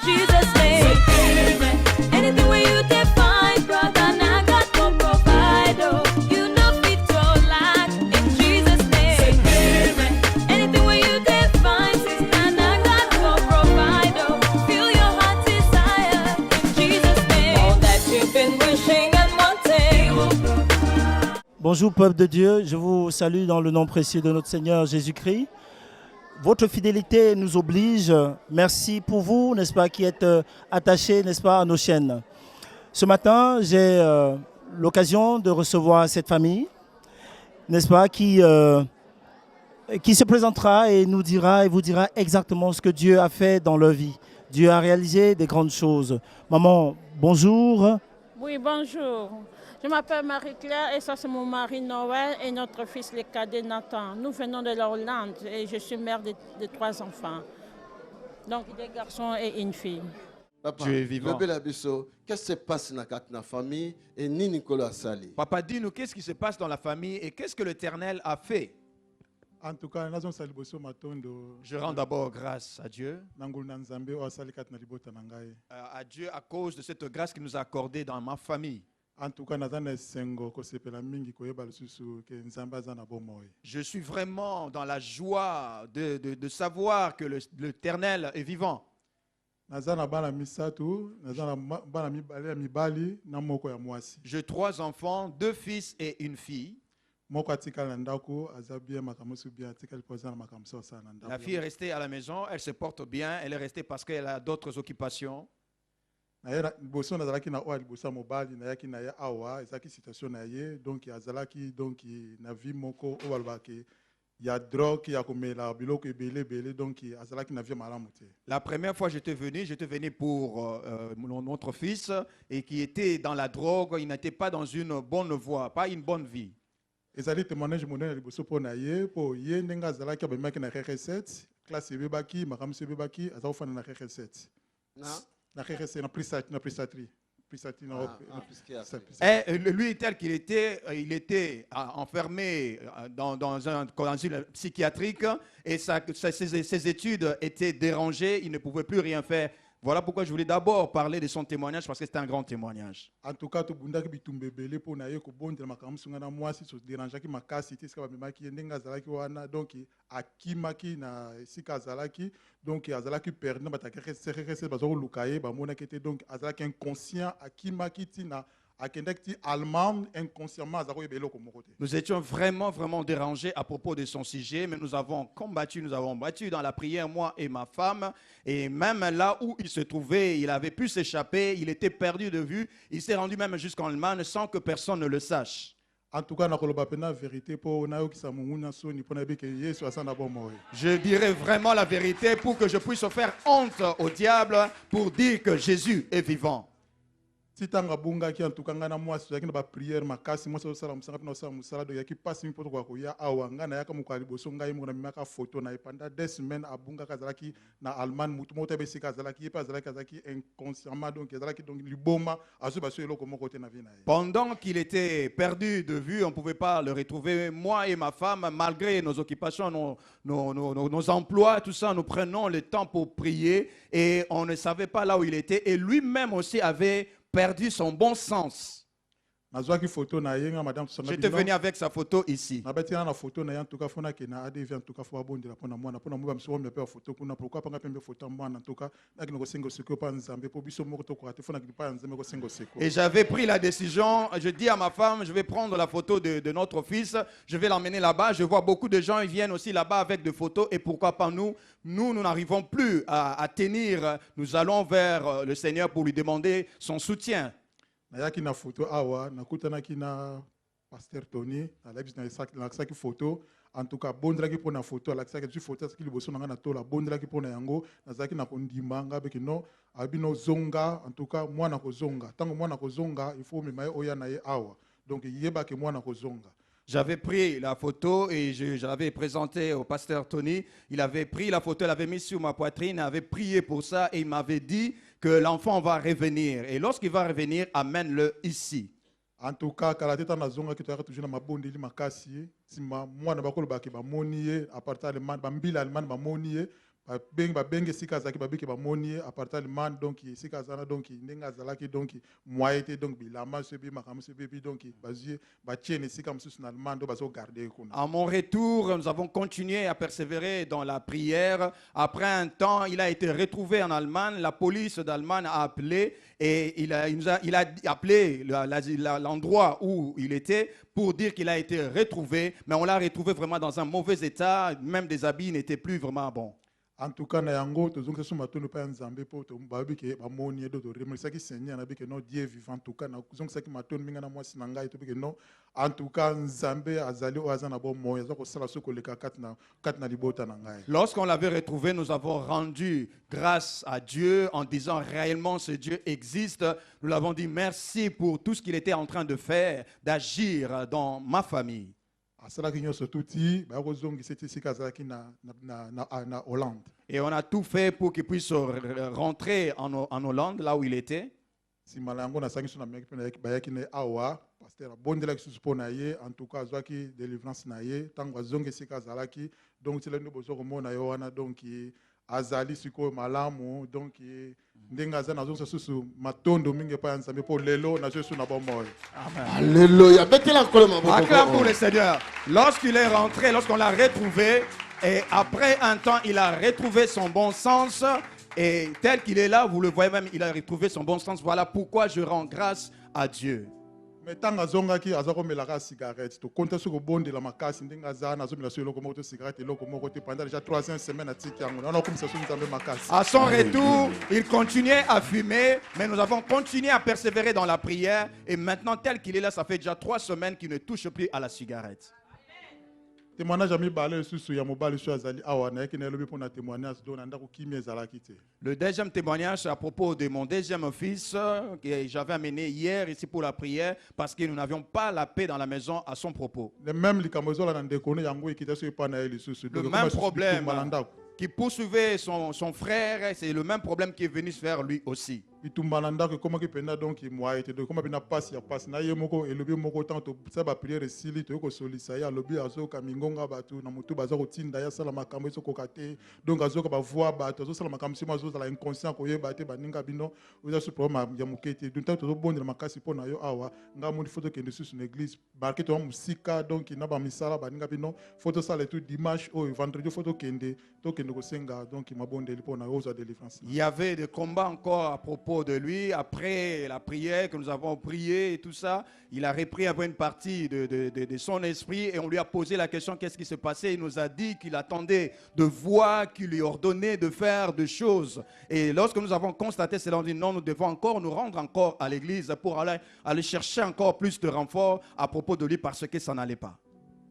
Jesus' name. Anything where you define, brother, now God will provide. Oh, you know fit your lack in Jesus' name. Anything where you define, sister, now God will provide. Oh, feel your heart desire in Jesus' name. All that you've been wishing and wanting. Bonjour peuple de Dieu, je vous salue dans le nom précieux de notre Seigneur Jésus-Christ. Votre fidélité nous oblige. Merci pour vous, n'est-ce pas, qui êtes attachés, n'est-ce pas, à nos chaînes. Ce matin, j'ai l'occasion de recevoir cette famille, n'est-ce pas, qui se présentera et nous dira et vous dira exactement ce que Dieu a fait dans leur vie. Dieu a réalisé des grandes choses. Maman, bonjour. Oui, bonjour. Je m'appelle Marie-Claire et ça c'est mon mari Noël et notre fils le cadet Nathan. Nous venons de la Hollande et je suis mère de 3 enfants. Donc des garçons et une fille. Papa, Dieu est vivant. qu'est-ce qui se passe dans la famille et ni Nicolas Sali? Papa, dis-nous qu'est-ce qui se passe dans la famille et qu'est-ce que l'Éternel a fait. En tout cas, Je rends d'abord grâce à Dieu. À Dieu à cause de cette grâce qu'il nous a accordée dans ma famille. En tout cas, Je suis vraiment dans la joie de savoir que l'Éternel est vivant. J'ai 3 enfants, 2 fils et une fille. La fille est restée à la maison, elle se porte bien, elle est restée parce qu'elle a d'autres occupations. La première fois j'étais venu pour notre fils et qui était dans la drogue, il n'était pas dans une bonne voie, pas une bonne vie. Et lui, tel qu'il était, il était enfermé dans une psychiatrique et ses études étaient dérangées, il ne pouvait plus rien faire. Voilà pourquoi je voulais d'abord parler de son témoignage parce que c'est un grand témoignage. En tout cas, Nous étions vraiment dérangés à propos de son sujet, mais nous avons combattu, nous avons battu dans la prière, moi et ma femme. Et même là où il se trouvait, il avait pu s'échapper, il était perdu de vue. Il s'est rendu même jusqu'en Allemagne sans que personne ne le sache. En tout cas, je dirais vraiment la vérité pour que je puisse faire honte au diable pour dire que Jésus est vivant. En tout cas, prière makasi moi sala musanga pina sala musala do yaki passe mi poto kwa koya awanga na yaka mukali boso ngai mo na mimaka photo na pendant 2 semaines abunga kazalaki na Allemagne mutu mota be sika kazalaki pa kazalaki inconsciemment donc kazalaki donc liboma azu baso eloko moko te na vie na. Pendant qu'il était perdu de vue, on ne pouvait pas le retrouver. Moi et ma femme, malgré nos occupations, nos emplois, tout ça, nous prenons le temps pour prier et on ne savait pas là où il était et lui-même aussi avait perdu son bon sens. J'étais venu avec sa photo ici. Et j'avais pris la décision, je dis à ma femme, je vais prendre la photo de notre fils, je vais l'emmener là-bas. Je vois beaucoup de gens, ils viennent aussi là-bas avec des photos. Et pourquoi pas nous n'arrivons plus à tenir. Nous allons vers le Seigneur pour lui demander son soutien. Nayaki na photo awa nakutanaki na pasteur Tony na saki photo en tout cas bondraki pour na photo la saki photo saki liboso nanga na tola bondraki pour na yango nazaki na kondima nga beki no abino zonga en tout cas moi na kozonga tango moi na kozonga il faut me maye oya na ye awa donc yeba ke moi na kozonga. J'avais pris la photo et je l'avais présenté au pasteur Tony. Il avait pris la photo, il l'avait mis sur ma poitrine, il avait prié pour ça et il m'avait dit que l'enfant va revenir. Et lorsqu'il va revenir, amène-le ici. En tout cas, quand tu as zonga qui toujours na mabondi makasi, si moi na bakolo baki ba monier à partir de mbila alman ba monier babenge esika azalaki babiki bamoni appartement donc esika azana donc ndenge azalaki donc moye te donc bilamba so ebi makambo so ebi donc bazwi batie na esika mosusu na allemand donc bazogarde kuna. À mon retour, nous avons continué à persévérer dans la prière. Après un temps, il a été retrouvé en Allemagne. La police d'Allemagne a appelé et il a appelé l'endroit où il était pour dire qu'il a été retrouvé. Mais on l'a retrouvé vraiment dans un mauvais état. Même des habits n'étaient plus vraiment bons. En tout cas na yango tozongisa so matono pa nzambe po to babiki bamoni edo to remerciaki Seigneur na biki no Dieu vivant. En tout cas na zongisa ki matono minga na mwasi na ngai to biki no en tout cas nzambe azali o azana bo moyo azako sala so koleka kat na libota na ngai. Lorsqu'on l'avait retrouvé, nous avons rendu grâce à Dieu en disant réellement ce Dieu existe. Nous l'avons dit merci pour tout ce qu'il était en train de faire, d'agir dans ma famille. Asalaki nyonso tuti ba kozongisa esika azalaki na Hollande. Et on a tout fait pour qu'il puisse rentrer en Hollande, là où il était. Simala yango nasangi so na meki pe na bayaki na awa pasteur abondelaki susu mpo na ye en tout cas azwaki délivrance na ye ntango azongi esika azalaki donc tila nde bozo komona yo wana donc azali sikoyo malamu donc ndenge aza nazongisa susu matondo mingi epai ya nzambe mpo lelo nazwi susu na bomoi. Alléluia. Betela nkolo maboko. Acclame pour le Seigneur. Lorsqu'il est rentré, lorsqu'on l'a retrouvé, et après un temps, il a retrouvé son bon sens. Et tel qu'il est là, vous le voyez même, il a retrouvé son bon sens. Voilà pourquoi je rends grâce à Dieu. Mais ntango azongaki aza komelaka cigarette tokonta so kobondela makasi ndenge aza nazomela so eloko moko to cigarette eloko moko te pendant déjà 3e semaine atiki yango naona okomisa so nzambe makasi. À son retour, il continuait à fumer, mais nous avons continué à persévérer dans la prière. Et maintenant, tel qu'il est là, ça fait déjà 3 semaines qu'il ne touche plus à la cigarette. Témoignage ami balé susu ya mobali so azali awa na yaki na elobi pona témoignage do na ndako kimi ezalaki te. Le deuxième témoignage à propos de mon deuxième fils que j'avais amené hier ici pour la prière parce que nous n'avions pas la paix dans la maison à son propos. Le même likambo zo la na ndeko ne yango ekita so epa na eli susu. Le même problème qui poursuivait son frère, c'est le même problème qui est venu se faire lui aussi. Bitumba na ndako komaki penda donc moye te donc koma bina passe ya passe na ye moko elobi moko tant to sa ba prière sili to ko solisa ya lobi azo ka mingonga batu na mutu baza ko tinda ya sala makambo eso ko kate donc azo ka ba voix batu azo sala makambo sima azo sala inconscient ko yeba te baninga bino oza su problème ya mukete donc tant to bondela makasi pona yo awa nga mundi photo kende susu na église marqué to musika donc na ba misala baninga bino photo sala tout dimanche au vendredi photo kende to kende ko senga donc mabondeli pona yo za délivrance. Il y avait des combats encore à propos de lui. Après la prière que nous avons prié et tout ça, il a repris un peu une partie de son esprit et on lui a posé la question qu'est-ce qui s'est passé. Il nous a dit qu'il attendait de voix qui lui ordonnait de faire des choses. Et lorsque nous avons constaté cela, on dit non, nous devons encore nous rendre encore à l'église pour aller chercher encore plus de renforts à propos de lui parce que ça n'allait pas.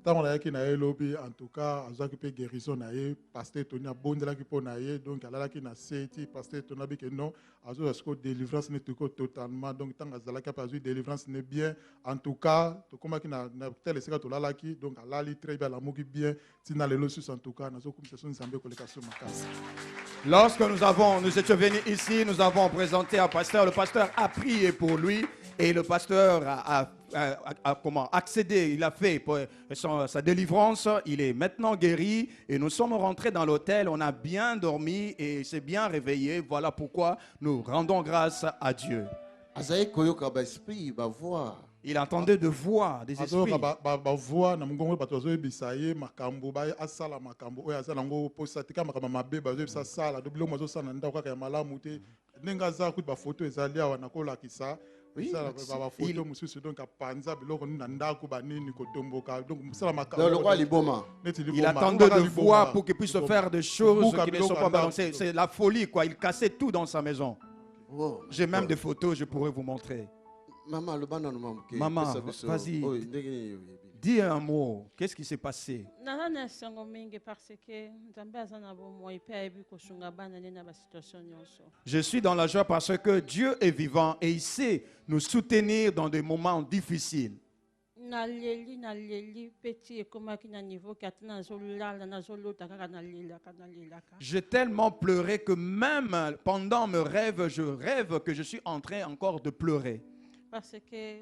Tant na yaki na elobi en tout cas azaki pe guérison na ye pasteur Tony abondelaki po na ye donc alalaki na seti pasteur Tony bi que non azo asko délivrance ne tuko totalement donc tant azalaki pa azo délivrance ne bien en tout cas to komaki na tel seka to lalaki donc alali très bien la moki bien tina lelo sus en tout cas nazo komisa so nzambe ko leka so makasi. Lorsque nous étions venus ici, nous avons présenté à pasteur, le pasteur a prié pour lui et le pasteur a accédé, il a fait sa délivrance, il est maintenant guéri et nous sommes rentrés dans l'hôtel, on a bien dormi et s'est bien réveillé. Voilà pourquoi nous rendons grâce à Dieu. Il entendait de voix des esprits. Voix na mungongo bato zo bisaye makambo ba asala makambo oya za nango posa tika makambo mabe ba zo bisa sala do bilo zo sana ndako kaka ya malamu te nenga za ku ba photo ezali awa na kola kisa. Oui, il attendait de voix pour qu'il puisse faire des choses qui ne sont pas balancées. C'est la folie, quoi. Il cassait tout dans sa maison. J'ai même des photos, je pourrais vous montrer. Maman, vas-y. Dis un mot. Qu'est-ce qui s'est passé? Je suis dans la joie parce que Dieu est vivant et il sait nous soutenir dans des moments difficiles. J'ai tellement pleuré que même pendant mes rêves, je rêve que je suis en train encore de pleurer. Parce que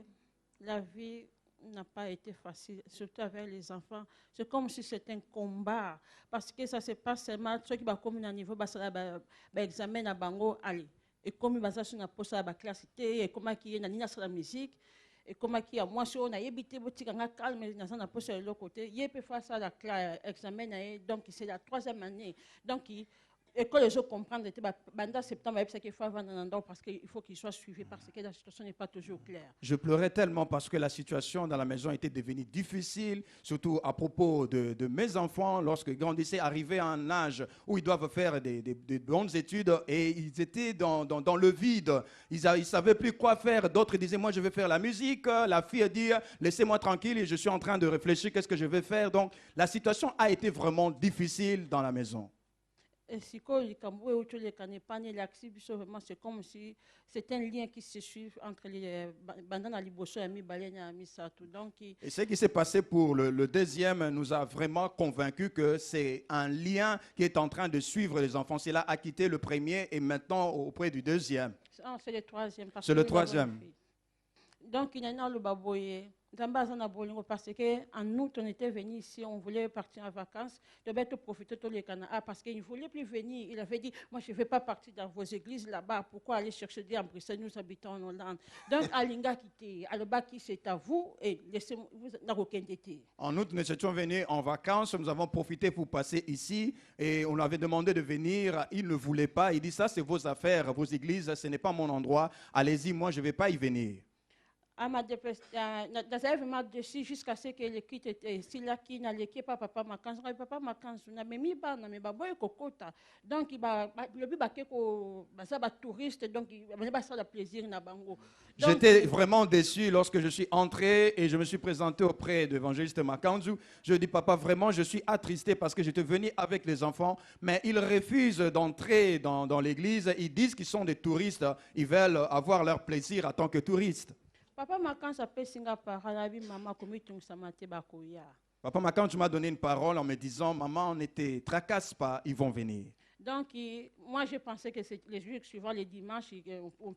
la vie n'a pas été facile, surtout avec les enfants. C'est comme si c'était un combat, parce que ça se passe seulement, ceux qui vont comme à niveau, ça va examen à bango, allez. Et comme ils vont sur la poste à la classe, et comme qui est dans la musique, et comme qui a moi sur on a évité votre calme, mais dans la poste de l'autre côté, il peut faire ça la classe examen, donc c'est la 3e année, donc et que les autres comprennent, pendant septembre, c'est qu'il faut avoir un endroit parce qu'il faut qu'il soit suivi parce que la situation n'est pas toujours claire. Je pleurais tellement parce que la situation dans la maison était devenue difficile, surtout à propos de mes enfants, lorsque grandissaient, arrivaient à un âge où ils doivent faire des bonnes études et ils étaient dans le vide. Ils ne savaient plus quoi faire. D'autres disaient, moi je vais faire la musique. La fille dit, laissez-moi tranquille et je suis en train de réfléchir, qu'est-ce que je vais faire. Donc la situation a été vraiment difficile dans la maison. Et si c'est comme si c'est un lien qui se suit entre les bandanas liboso et misato. Donc, et ce qui s'est passé pour le deuxième nous a vraiment convaincus que c'est un lien qui est en train de suivre les enfants. C'est là a quitté le premier et maintenant auprès du deuxième. c'est le troisième. C'est le troisième. Donc, il y a un le baboye. Parce qu'en août, on était venu ici, on voulait partir en vacances, de bien profiter de tous les Canada parce qu'il ne voulait plus venir. Il avait dit, moi je ne vais pas partir dans vos églises là-bas, pourquoi aller chercher des en Bruxelles, nous habitons en Hollande. Donc, Alinga quitté, Alobaki c'est à vous et laissez-vous dans aucun été. En août, nous étions venus en vacances, nous avons profité pour passer ici et on lui avait demandé de venir, il ne voulait pas, il dit ça c'est vos affaires, vos églises, ce n'est pas mon endroit, allez-y, moi je ne vais pas y venir. Vraiment dessus jusqu'à ce que l'équipe était si là qui n'a l'équipe papa makanzu na memi ba na me baboy kokota donc il ba le but ba ko ba ça ba touriste donc il ba ça le plaisir na bango. J'étais vraiment déçu lorsque je suis entré et je me suis présenté auprès de l'évangéliste Makanzu. Je dis, papa, vraiment, je suis attristé parce que j'étais venu avec les enfants, mais ils refusent d'entrer dans l'église. Ils disent qu'ils sont des touristes. Ils veulent avoir leur plaisir en tant que touristes. Papa Makan s'appelle Singapour, maman comme tu samate bakoya. Papa Makan, tu m'as donné une parole en me disant, maman, ne te tracasse pas, ils vont venir. Donc, moi, je pensais que les jours suivants, les dimanches, on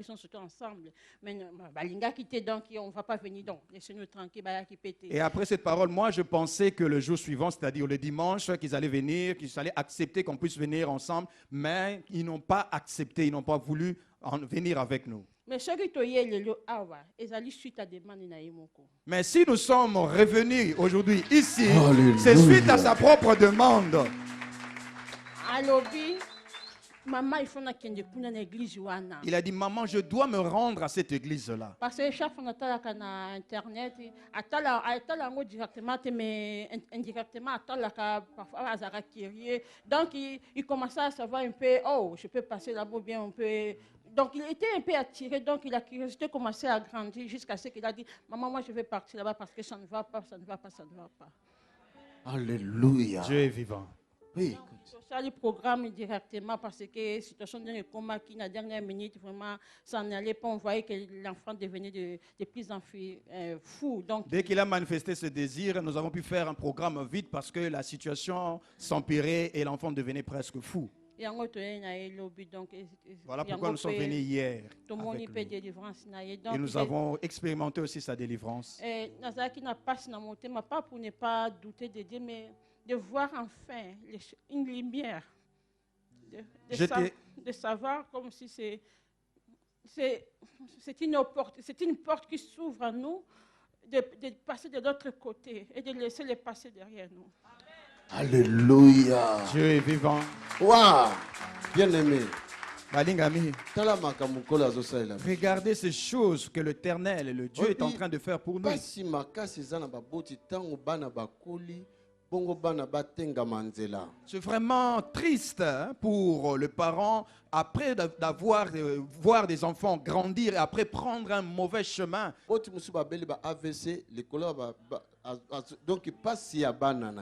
sont surtout ensemble. Mais Balinga quitté, donc on ne va pas venir, donc laissez-nous tranquille, et après cette parole, moi, je pensais que le jour suivant, c'est-à-dire le dimanche, qu'ils allaient venir, qu'ils allaient accepter qu'on puisse venir ensemble, mais ils n'ont pas accepté, ils n'ont pas voulu venir avec nous. Mais si nous sommes revenus aujourd'hui ici, c'est suite à sa propre demande. Il a dit, maman, je dois me rendre à cette église-là. Parce que chaque fois qu'on a na Internet, directement, mais indirectement, parfois, donc il commençait à savoir un peu, oh, je peux passer là-bas bien un peu. Donc il était un peu attiré, donc la curiosité commençait à grandir jusqu'à ce qu'il a dit, maman, moi je vais partir là-bas parce que ça ne va pas, ça ne va pas, ça ne va pas. Alléluia. Dieu est vivant. Oui. Ça le programme directement parce que la situation de coma qui, la dernière minute, vraiment, ça n'allait pas. On voyait que l'enfant devenait de plus en plus fou. Donc, dès qu'il a manifesté ce désir, nous avons pu faire un programme vite parce que la situation s'empirait et l'enfant devenait presque fou. Voilà pourquoi nous sommes venus hier. Et nous avons expérimenté aussi sa délivrance. Pas pour ne pas douter de Dieu, mais de voir enfin une lumière, de savoir comme si c'est une porte qui s'ouvre à nous, de passer de l'autre côté et de laisser les passer derrière nous. Alléluia. Dieu est vivant. Waouh, bien aimé. Balingami, Regardez ces choses que l'Éternel et le Dieu est en train de faire pour nous. C'est vraiment triste pour le parent après d'avoir voir des enfants grandir et après prendre un mauvais chemin.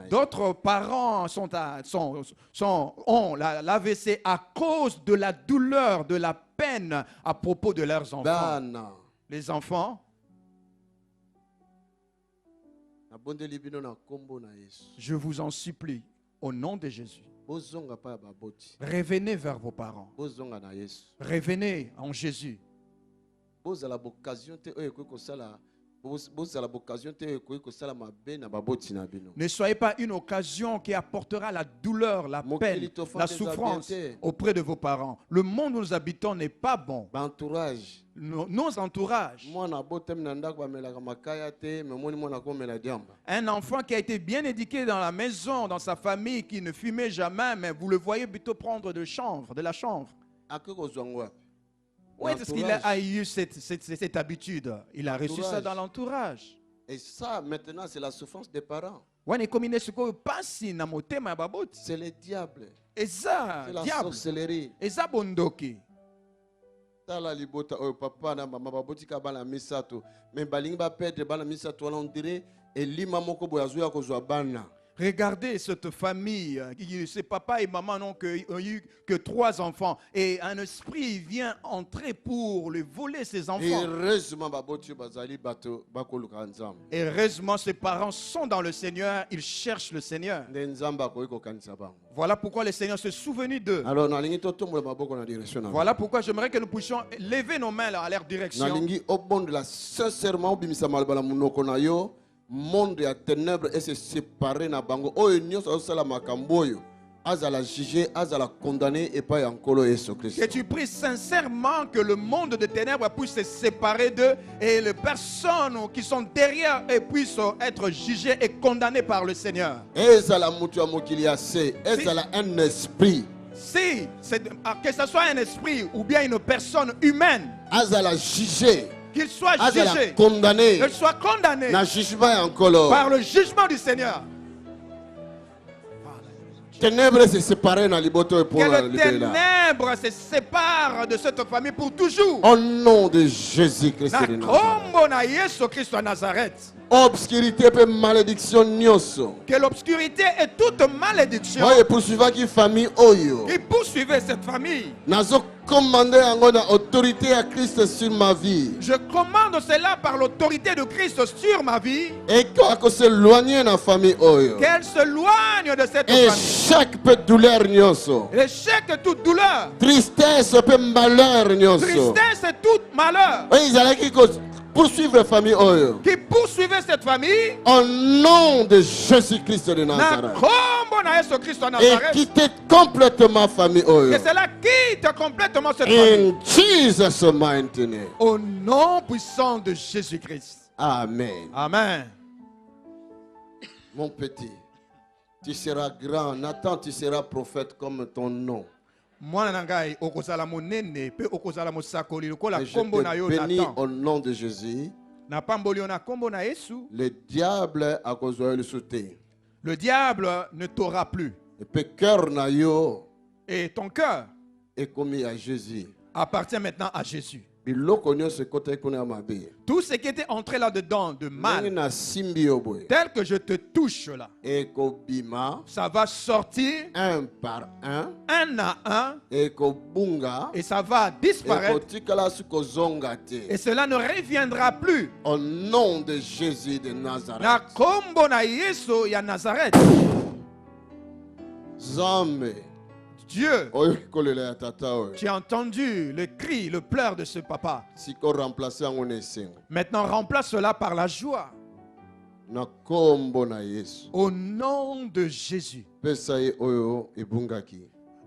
D'autres parents ont l'AVC à cause de la douleur, de la peine à propos de leurs enfants. Les enfants, je vous en supplie, au nom de Jésus, revenez vers vos parents. Revenez en Jésus. bozala l'occasion te ekoki kosala mabe na baboti na bino. Ne soyez pas une occasion qui apportera la douleur, la peine, la souffrance auprès de vos parents. Le monde où nous habitons n'est pas bon. Entourage. Nos entourages. Mwana botem na ndako bamelaka makaya te me moni mwana komela diamba. Un enfant qui a été bien éduqué dans la maison, dans sa famille, qui ne fumait jamais, mais vous le voyez plutôt prendre de la chanvre. Où est-ce qu'il a eu cette habitude? Il a reçu ça dans l'entourage. Et ça, maintenant, c'est la souffrance des parents. C'est le diable. C'est la sorcellerie. Tala libota oyo papa na mama babotika bana misato me balingi ba perdre bana misato on dirait elima moko boyazu ya kozwa bana. Regardez cette famille, ces papa et maman n'ont eu que 3 enfants et un esprit vient entrer pour les voler ces enfants. Et heureusement ces parents sont dans le Seigneur, ils cherchent le Seigneur. Voilà pourquoi le Seigneur s'est souvenu d'eux. Voilà pourquoi j'aimerais que nous puissions lever nos mains à leur direction. Monde ya ténèbres et se séparer na bango oyo nyonso osala makambo oyo azala jugé azala condamné et pas encore Yesu Christ. Que tu pries sincèrement que le monde de ténèbres puisse se séparer d'eux et les personnes qui sont derrière eux puissent être jugées et condamnées par le Seigneur. Ezala mutu ya mokili ya se ezala un esprit. Si que ce soit un esprit ou bien une personne humaine azala jugé, qu'il soit jugé, condamné, qu'il soit condamné par le jugement du Seigneur. Ténèbres se séparent dans liboto pour que les ténèbres se séparent de cette famille pour toujours. Au nom de Jésus-Christ de Nazareth. Obscurité et malédiction nyoso. Que l'obscurité et toute malédiction qui famille oyo. Qui poursuivait cette famille. Nazo commander en autorité à Christ sur ma vie. Je commande cela par l'autorité de Christ sur ma vie. Et qu'elle s'éloigne de la famille oyo. Qu'elle s'éloigne de cette famille. Et chaque douleur nyoso. Et chaque toute douleur. Tristesse et malheur nyoso. Tristesse et tout malheur. Oui, ils allaient poursuivre la famille oyo. Qui poursuivait cette famille. Au nom de Jésus-Christ de Nazareth. Et quitter complètement la famille oyo. Que cela quitte complètement cette famille. In Jesus' mighty name. Au nom puissant de Jésus-Christ. Amen. Amen. Mon petit, tu seras grand. Nathan, tu seras prophète comme ton nom. Et je te bénis au nom de Jésus. Le diable a causé le soutien. Le diable ne t'aura plus. Et ton cœur est commis à Jésus. Appartient maintenant à Jésus. Tout ce qui était entré là-dedans de mal, tel que je te touche là, ça va sortir un par un, à un, et ça va disparaître, et cela ne reviendra plus. Au nom de Jésus de Nazareth. Dieu, tu as entendu le cri, le pleur de ce papa. Maintenant, remplace cela par la joie. Au nom de Jésus.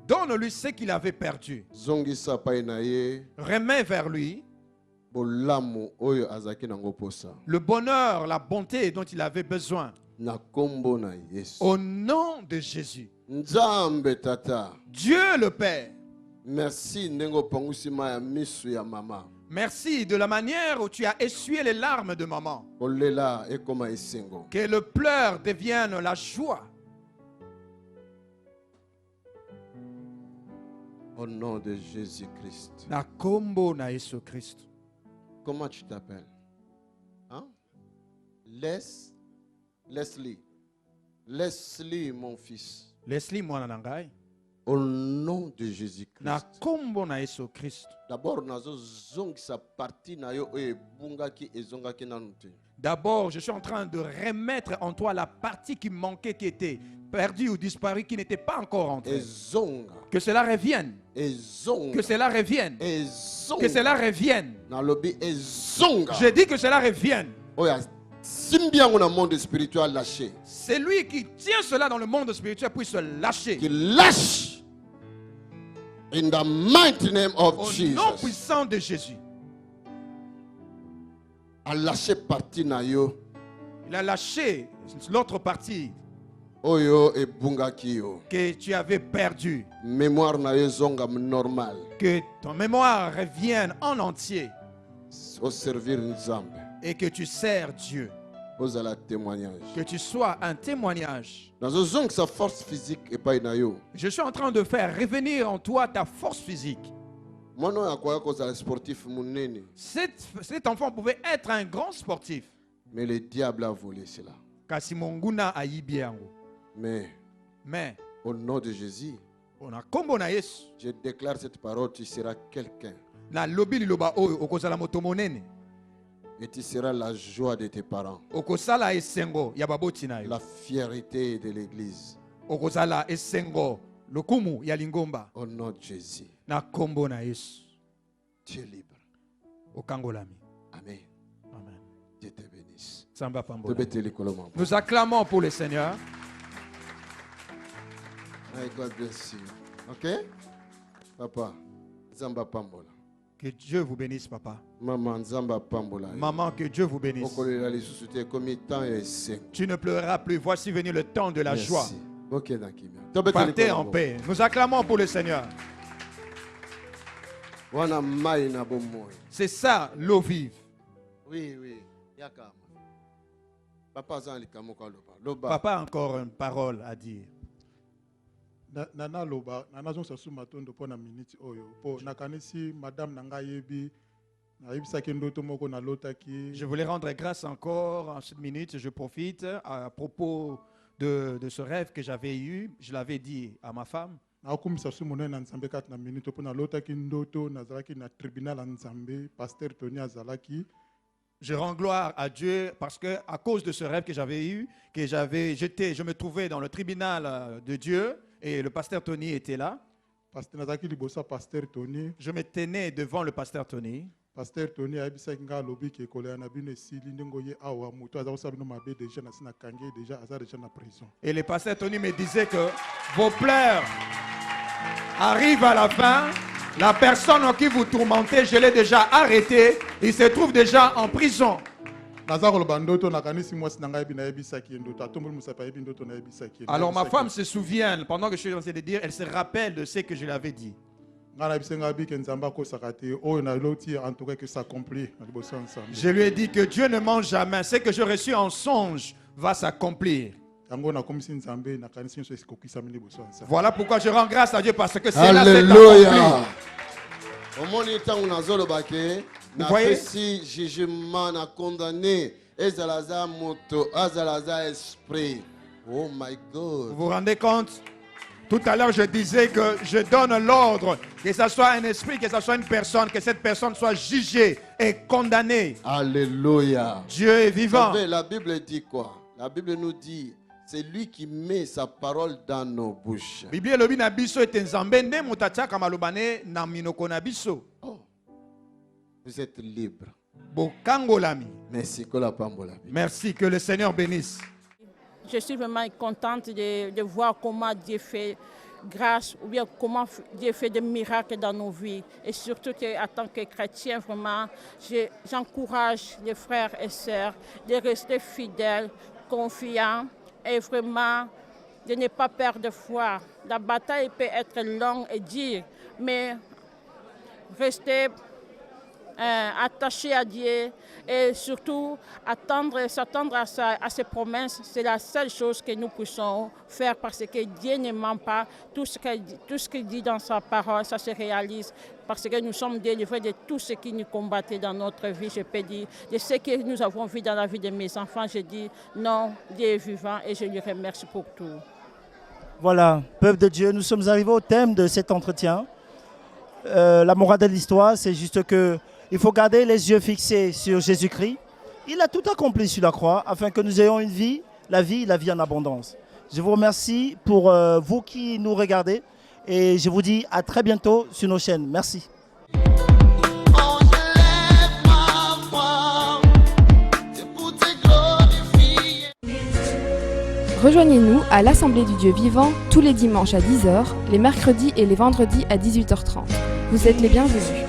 Donne-lui ce qu'il avait perdu. Remets vers lui le bonheur, la bonté dont il avait besoin. Au nom de Jésus. Dieu le Père. Merci Merci de la manière où tu as essuyé les larmes de maman. Que le pleur devienne la joie. Au nom de Jésus-Christ. Comment tu t'appelles? Hein? Leslie. Leslie, mon fils. Leslie, moi, nangai. Au nom de Jésus-Christ. D'abord, je suis en train de remettre en toi la partie qui manquait, qui était perdue ou disparue, qui n'était pas encore entrée. Que cela revienne. Que cela revienne. Que cela revienne. Je dis que cela revienne. oyo asimbi yango na monde spirituel lâché. C'est lui qui tient cela dans le monde spirituel pour se lâcher. Qui lâche. In the mighty name of Au nom Jesus. puissant de Jésus. A lâché partie na yo. Il a lâché l'autre partie Oyo e bungaki yo. que tu avais perdue. Mémoire na yo zonga normal. Que ton mémoire revienne en entier Au servir Nzambe. et que tu sers Dieu. Ozala témoignage. Que tu sois un témoignage. Nazo zonga sa force physique et pas na yo. Je suis en train de faire revenir en toi ta force physique. Mwana oyo akoya kozala sportif munene. Cet enfant pouvait être un grand sportif. Mais le diable a volé cela. Kasi monguna ayibi yango. Mais au nom de Jésus, On a kombo na Yesu. je déclare cette parole, tu seras quelqu'un. Na lobi liloba oyo okozala moto monene. Et tu seras la joie de tes parents. Okosala esengo ya baboti na yo. La fierté de l'église. Okozala esengo lokumu ya lingomba. Au nom de Jésus, Na kombo na Yesu. tu es libre. Okangolami. Amen. Amen. Dieu te bénisse. Samba pambola. Tobete likolo mabo. Nous acclamons pour le Seigneur. May God bless you. Ok? Papa, Nzamba pambola. Que Dieu vous bénisse, papa. Maman, Nzamba pambola. Maman, que Dieu vous bénisse. Okolela lisusu te komi temps ya esengo. Tu ne pleureras plus. Voici venu le temps de la joie. Merci. Ok, na kimia. Tobete Partez likolo en mabo. paix. Nous acclamons pour le Seigneur. Wana mai na bomoi. C'est ça, l'eau vive. Oui, oui. Yakama. Papa zan likamo kwa loba. Loba. Papa a encore une parole à dire. nana loba nana zonsa su matondo pona minute oyo po nakanisi madame nanga yebi na yebisaki ndoto moko na lotaki Je voulais rendre grâce encore en cette minute. Je profite à propos de ce rêve que j'avais eu. Je l'avais dit à ma femme. nakumisa su monene na nzambe kati na minute po na lotaki ndoto nazalaki na tribunal ya nzambe pasteur Tony azalaki. Je rends gloire à Dieu parce que à cause de ce rêve que j'avais eu, je me trouvais dans le tribunal de Dieu et le pasteur Tony était là. nazalaki libosa pasteur Tony. Je me tenais devant le pasteur Tony. Pasteur Tony ayebisaki nga alobi ke ekolela na bino esili ndenge ye awa moto aza kosala bino mabe déjà na sina kange déjà aza déjà na prison. Et le pasteur Tony me disait que vos pleurs arrivent à la fin. La personne qui vous tourmentez, je l'ai déjà arrêté. Il se trouve déjà en prison. naza koloba ndoto nakanisi mwasi na ngai yebi nayebisaki ye ndoto atomboli mosapi ayebi ndoto nayebisaki ye. Alors ma femme se souvient, pendant que je suis en train de dire, elle se rappelle de ce que je lui avais dit. nga nayebisi nga bi ke nzambe akosaka te oyo naloti en tout cas que s'accomplit na liboso ya nzambe. Je lui ai dit que Dieu ne ment jamais. Ce que j'ai reçu en songe va s'accomplir. yango nakomisi nzambe nakanisi nyonso ekokisami liboso ya nzambe. Voilà pourquoi je rends grâce à Dieu parce que c'est là c'est Alléluia. accompli. Omoni ntango nazoloba ke Vous voyez? napesi jugement na condamné ezala za moto azala za esprit. Oh my Vous God. vous rendez compte? Tout à l'heure, je disais que je donne l'ordre, que ce soit un esprit, que ce soit une personne, que cette personne soit jugée et condamnée. Alléluia. Dieu est Vous vivant. savez, la Bible dit quoi? La Bible nous dit, c'est lui qui met sa parole dans nos bouches. Bible elobi na biso ete nzambe nde moto atiaka maloba ne na minoko na biso. Oh, vous êtes libre. Bokangolami. Merci. Kola pambola. Merci, que le Seigneur bénisse. Je suis vraiment contente de voir comment Dieu fait grâce ou bien comment Dieu fait des miracles dans nos vies. Et surtout qu'en tant que chrétien, vraiment, j'encourage les frères et sœurs de rester fidèles, confiants et vraiment de ne pas perdre foi. La bataille peut être longue et dure, mais rester attaché à Dieu et surtout s'attendre à ses promesses, c'est la seule chose que nous puissions faire parce que Dieu ne ment pas. Tout ce qu'il dit dans sa parole, ça se réalise parce que nous sommes délivrés de tout ce qui nous combattait dans notre vie. Je peux dire, de ce que nous avons vu dans la vie de mes enfants, je dis non, Dieu est vivant et je lui remercie pour tout. Voilà, peuple de Dieu, nous sommes arrivés au thème de cet entretien. La morale de l'histoire, c'est juste que il faut garder les yeux fixés sur Jésus-Christ. Il a tout accompli sur la croix afin que nous ayons une vie, la vie en abondance. Je vous remercie pour vous qui nous regardez et je vous dis à très bientôt sur nos chaînes. Merci. Oh, je lève ma voix, c'est pour Rejoignez-nous à l'Assemblée du Dieu vivant tous les dimanches à 10h, les mercredis et les vendredis à 18h30. Vous êtes les bienvenus.